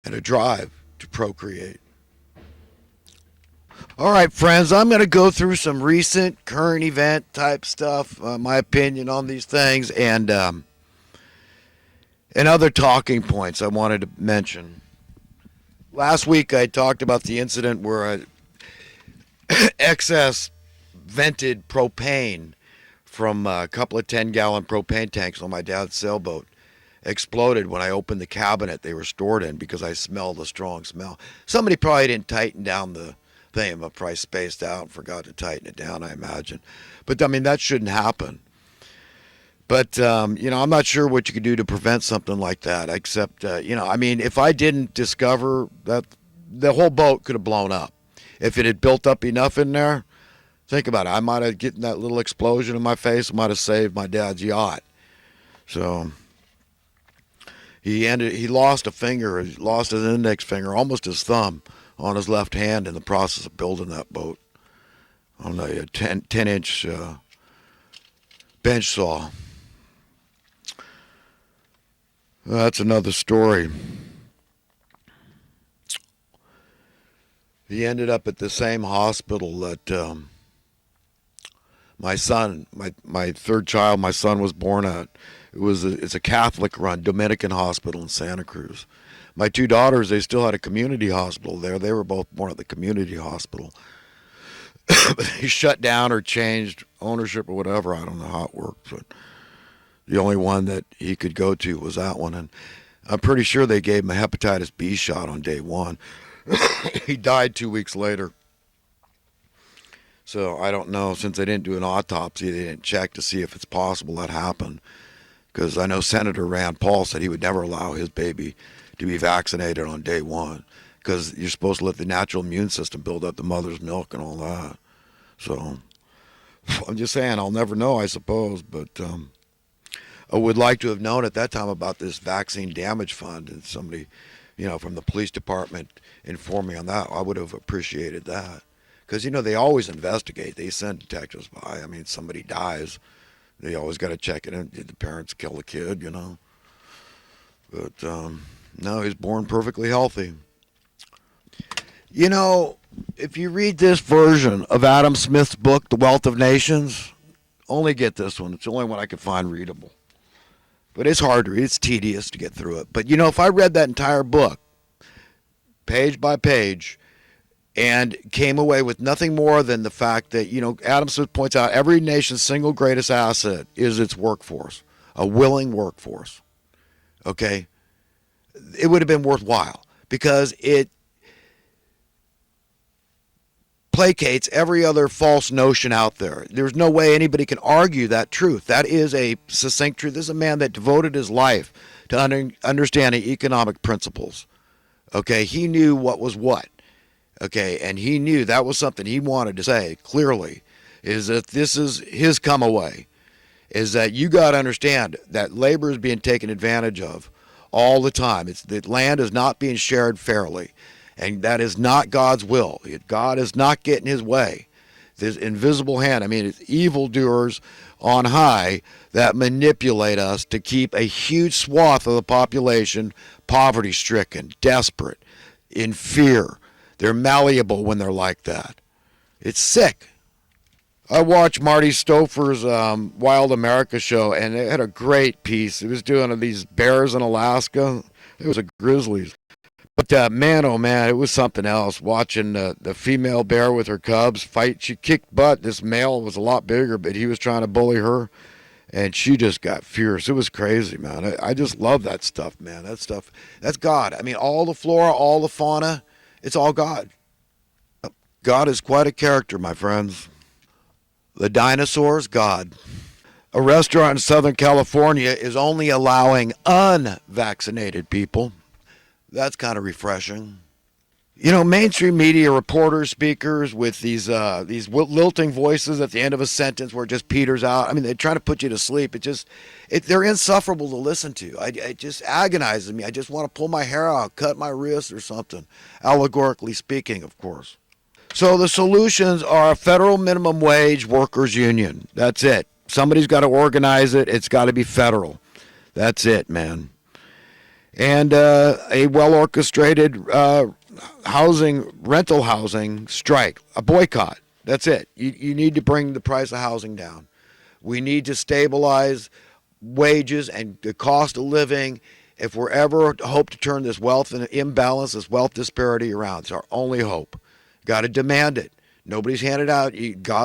and a drive to procreate. All right, friends, I'm going to go through some recent current event type stuff, my opinion on these things, and other talking points I wanted to mention. Last week I talked about the incident where excess vented propane from a couple of 10-gallon propane tanks on my dad's sailboat exploded when I opened the cabinet they were stored in because I smelled a strong smell. Somebody probably didn't tighten down the thing, but probably spaced out and forgot to tighten it down, I imagine. But I mean, that shouldn't happen. But I'm not sure what you could do to prevent something like that, except I mean, if I didn't discover that, the whole boat could have blown up. If it had built up enough in there, think about it. I might have gotten that little explosion in my face. I might have saved my dad's yacht. So he lost a finger. He lost his index finger, almost his thumb, on his left hand in the process of building that boat on a 10-inch bench saw. That's another story. He ended up at the same hospital that my son, my third child, my son was born at. It's a Catholic-run Dominican hospital in Santa Cruz. My two daughters, they still had a community hospital there. They were both born at the community hospital. They shut down or changed ownership or whatever. I don't know how it worked, but the only one that he could go to was that one. And I'm pretty sure they gave him a hepatitis B shot on day one. He died 2 weeks later. So I don't know. Since they didn't do an autopsy, they didn't check to see if it's possible that happened. Because I know Senator Rand Paul said he would never allow his baby to be vaccinated on day one. Because you're supposed to let the natural immune system build up the mother's milk and all that. So I'm just saying, I'll never know, I suppose. But I would like to have known at that time about this vaccine damage fund, and somebody, from the police department informed me on that. I would have appreciated that. Because, they always investigate. They send detectives by. I mean, somebody dies. They always got to check it in. Did the parents kill the kid, But, no, he's born perfectly healthy. If you read this version of Adam Smith's book, The Wealth of Nations, only get this one. It's the only one I could find readable. But it's hard to read. It's tedious to get through it. But, if I read that entire book, page by page, and came away with nothing more than the fact that, Adam Smith points out every nation's single greatest asset is its workforce, a willing workforce. Okay? It would have been worthwhile because it placates every other false notion out there. There's no way anybody can argue that truth. That is a succinct truth. This is a man that devoted his life to understanding economic principles. Okay? He knew what was what. Okay, and he knew that was something he wanted to say clearly, is that this is his come away, is that you got to understand that labor is being taken advantage of all the time. It's that land is not being shared fairly, and that is not God's will. God is not getting his way. This invisible hand, it's evildoers on high that manipulate us to keep a huge swath of the population poverty-stricken, desperate, in fear. They're malleable when they're like that. It's sick. I watched Marty Stouffer's Wild America show, and it had a great piece. It was doing these bears in Alaska. It was a grizzlies. But man, oh man, it was something else. Watching the female bear with her cubs fight. She kicked butt. This male was a lot bigger, but he was trying to bully her, and she just got fierce. It was crazy, man. I just love that stuff, man. That stuff, that's God. All the flora, all the fauna, it's all God. God is quite a character, my friends. The dinosaurs, God. A restaurant in Southern California is only allowing unvaccinated people. That's kind of refreshing. Mainstream media reporters, speakers with these lilting voices at the end of a sentence where it just peters out. They try to put you to sleep. They're insufferable to listen to. It just agonizes me. I just want to pull my hair out, cut my wrist or something. Allegorically speaking, of course. So the solutions are a federal minimum wage workers union. That's it. Somebody's got to organize it. It's got to be federal. That's it, man. and a well-orchestrated rental housing strike, a boycott. That's it. You need to bring the price of housing down. We need to stabilize wages and the cost of living if we're ever to hope to turn this wealth and imbalance, this wealth disparity around. It's our only hope. Got to demand it. Nobody's handed out.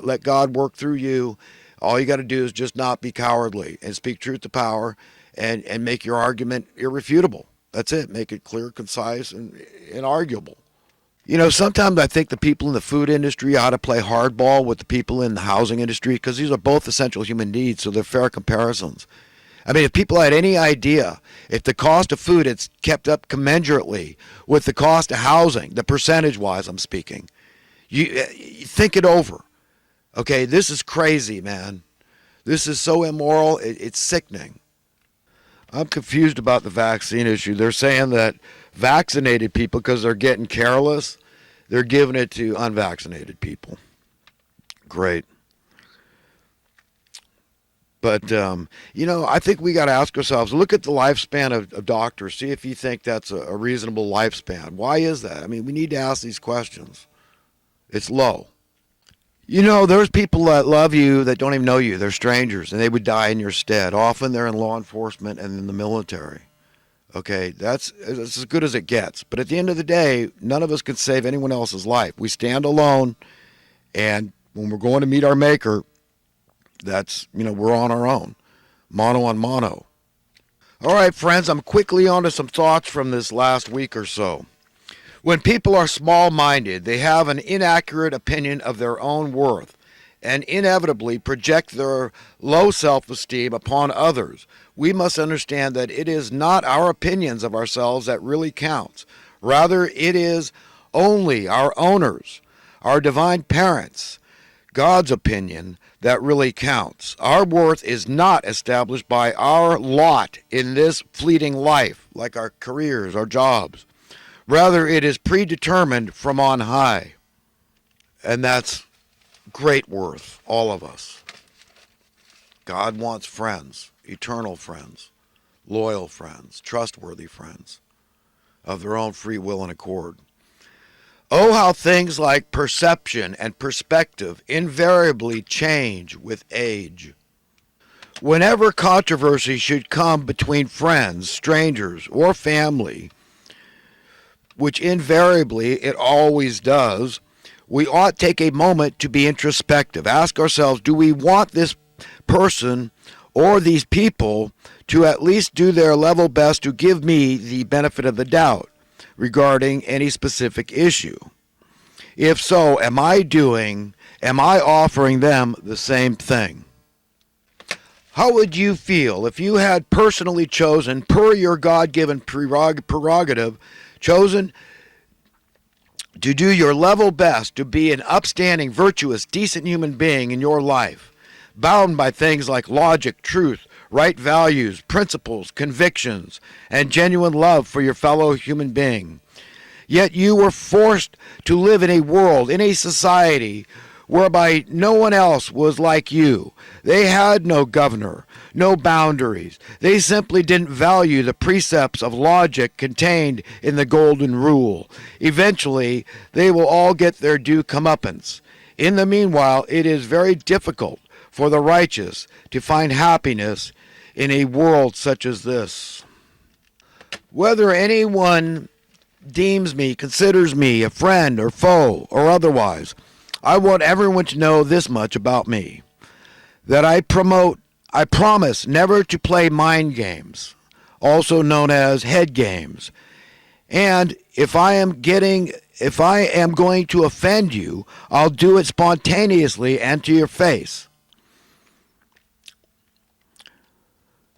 Let God work through you. All you got to do is just not be cowardly and speak truth to power and make your argument irrefutable. That's it. Make it clear, concise, and inarguable. You know, sometimes I think the people in the food industry ought to play hardball with the people in the housing industry because these are both essential human needs, so they're fair comparisons. I mean, if people had any idea if the cost of food is kept up commensurately with the cost of housing, the percentage-wise I'm speaking, you think it over. Okay, this is crazy, man. This is so immoral, it's sickening. I'm confused about the vaccine issue. They're saying that vaccinated people, because they're getting careless, they're giving it to unvaccinated people. Great. But, I think we got to ask ourselves, look at the lifespan of doctors. See if you think that's a reasonable lifespan. Why is that? I mean, we need to ask these questions. It's low. There's people that love you that don't even know you. They're strangers, and they would die in your stead. Often they're in law enforcement and in the military. Okay, that's as good as it gets. But at the end of the day, none of us can save anyone else's life. We stand alone, and when we're going to meet our Maker, we're on our own, mano on mano. All right, friends, I'm quickly on to some thoughts from this last week or so. When people are small-minded, they have an inaccurate opinion of their own worth and inevitably project their low self-esteem upon others. We must understand that it is not our opinions of ourselves that really counts. Rather, it is only our owners, our divine parents, God's opinion that really counts. Our worth is not established by our lot in this fleeting life, like our careers, our jobs. Rather, it is predetermined from on high. And that's great worth, all of us. God wants friends, eternal friends, loyal friends, trustworthy friends, of their own free will and accord. Oh, how things like perception and perspective invariably change with age. Whenever controversy should come between friends, strangers, or family, which invariably it always does, we ought take a moment to be introspective. Ask ourselves, do we want this person or these people to at least do their level best to give me the benefit of the doubt regarding any specific issue? If so, am I offering them the same thing? How would you feel if you had personally chosen, per your God-given prerogative, chosen to do your level best to be an upstanding, virtuous, decent human being in your life, bound by things like logic, truth, right values, principles, convictions, and genuine love for your fellow human being? Yet you were forced to live in a world, in a society, whereby no one else was like you. They had no governor, no boundaries. They simply didn't value the precepts of logic contained in the Golden Rule. Eventually, they will all get their due comeuppance. In the meanwhile, it is very difficult for the righteous to find happiness in a world such as this. Whether anyone considers me a friend or foe or otherwise, I want everyone to know this much about me, that I promise never to play mind games, also known as head games. And if I am going to offend you, I'll do it spontaneously and to your face.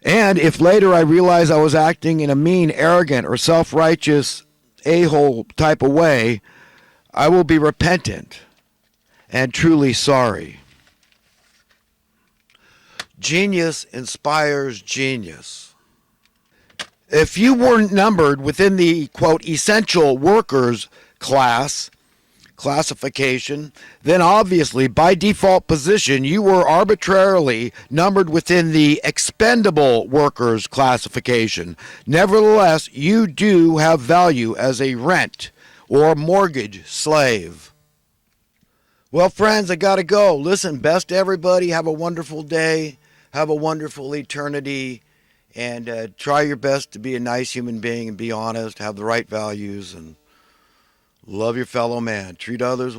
And if later I realize I was acting in a mean, arrogant, or self-righteous a-hole type of way, I will be repentant and truly sorry. Genius inspires genius. If you weren't numbered within the, quote, essential workers class, classification, then obviously by default position you were arbitrarily numbered within the expendable workers classification. Nevertheless, you do have value as a rent or mortgage slave. Well, friends, I got to go. Listen, best to everybody. Have a wonderful day. Have a wonderful eternity. And try your best to be a nice human being and be honest, have the right values, and love your fellow man. Treat others